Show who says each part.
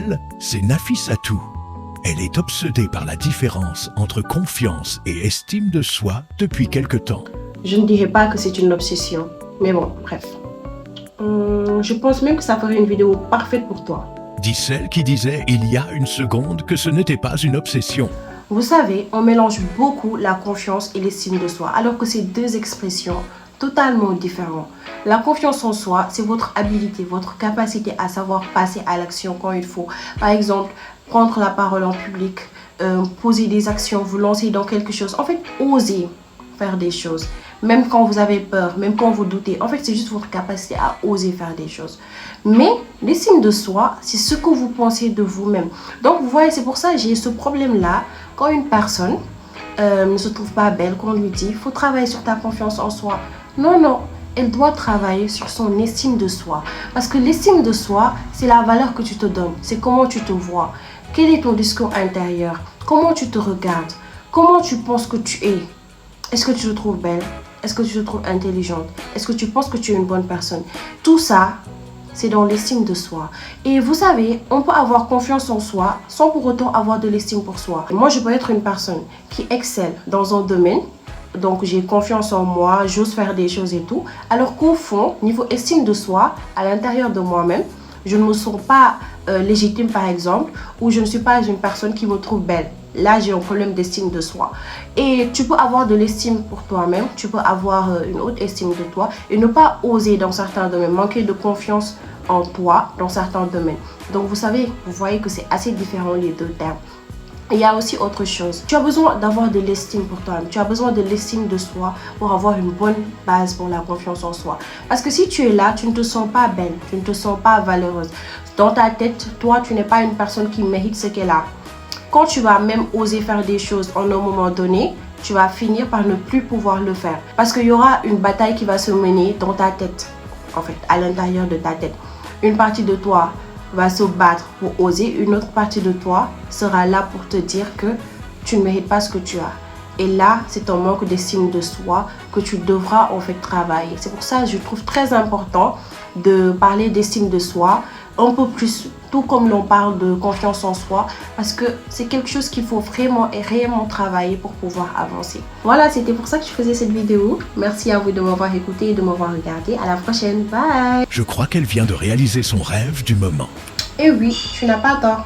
Speaker 1: elle, c'est Nafissatou. Elle est obsédée par la différence entre confiance et estime de soi depuis quelque temps.
Speaker 2: Je ne dirais pas que c'est une obsession, mais bon, bref. Je pense même que ça ferait une vidéo parfaite pour toi.
Speaker 1: Dit celle qui disait il y a une seconde que ce n'était pas une obsession.
Speaker 2: Vous savez, on mélange beaucoup la confiance et l'estime de soi, alors que c'est deux expressions totalement différentes. La confiance en soi, c'est votre habilité, votre capacité à savoir passer à l'action quand il faut. Par exemple, prendre la parole en public, poser des actions, vous lancer dans quelque chose. En fait, oser faire des choses. Même quand vous avez peur, même quand vous doutez. En fait, c'est juste votre capacité à oser faire des choses. Mais l'estime de soi, c'est ce que vous pensez de vous-même. Donc, vous voyez, c'est pour ça que j'ai ce problème-là. Quand une personne ne se trouve pas belle, qu'on lui dit, il faut travailler sur ta confiance en soi. Non, non. Elle doit travailler sur son estime de soi. Parce que l'estime de soi, c'est la valeur que tu te donnes. C'est comment tu te vois. Quel est ton discours intérieur? Comment tu te regardes? Comment tu penses que tu es? Est-ce que tu te trouves belle? Est-ce que tu te trouves intelligente? Est-ce que tu penses que tu es une bonne personne? Tout ça, c'est dans l'estime de soi. Et vous savez, on peut avoir confiance en soi sans pour autant avoir de l'estime pour soi. Moi, je peux être une personne qui excelle dans un domaine. Donc, j'ai confiance en moi, j'ose faire des choses et tout. Alors qu'au fond, niveau estime de soi, à l'intérieur de moi-même, je ne me sens pas légitime, par exemple, ou je ne suis pas une personne qui me trouve belle. Là, j'ai un problème d'estime de soi. Et tu peux avoir de l'estime pour toi-même, tu peux avoir une haute estime de toi et ne pas oser dans certains domaines, manquer de confiance en toi dans certains domaines. Donc, vous savez, vous voyez que c'est assez différent les deux termes. Il y a aussi autre chose. Tu as besoin d'avoir de l'estime pour toi-même. Tu as besoin de l'estime de soi pour avoir une bonne base pour la confiance en soi. Parce que si tu es là, tu ne te sens pas belle, tu ne te sens pas valeureuse. Dans ta tête, toi, tu n'es pas une personne qui mérite ce qu'elle a. Quand tu vas même oser faire des choses en un moment donné, tu vas finir par ne plus pouvoir le faire. Parce qu'il y aura une bataille qui va se mener dans ta tête, en fait, à l'intérieur de ta tête. Une partie de toi va se battre pour oser, une autre partie de toi sera là pour te dire que tu ne mérites pas ce que tu as. Et là, c'est un manque d'estime de soi que tu devras en fait travailler. C'est pour ça que je trouve très important de parler d'estime de soi un peu plus, tout comme l'on parle de confiance en soi, parce que c'est quelque chose qu'il faut vraiment et réellement travailler pour pouvoir avancer. Voilà, c'était pour ça que je faisais cette vidéo. Merci à vous de m'avoir écouté et de m'avoir regardé. À la prochaine, bye!
Speaker 1: Je crois qu'elle vient de réaliser son rêve du moment.
Speaker 2: Et oui, tu n'as pas tort.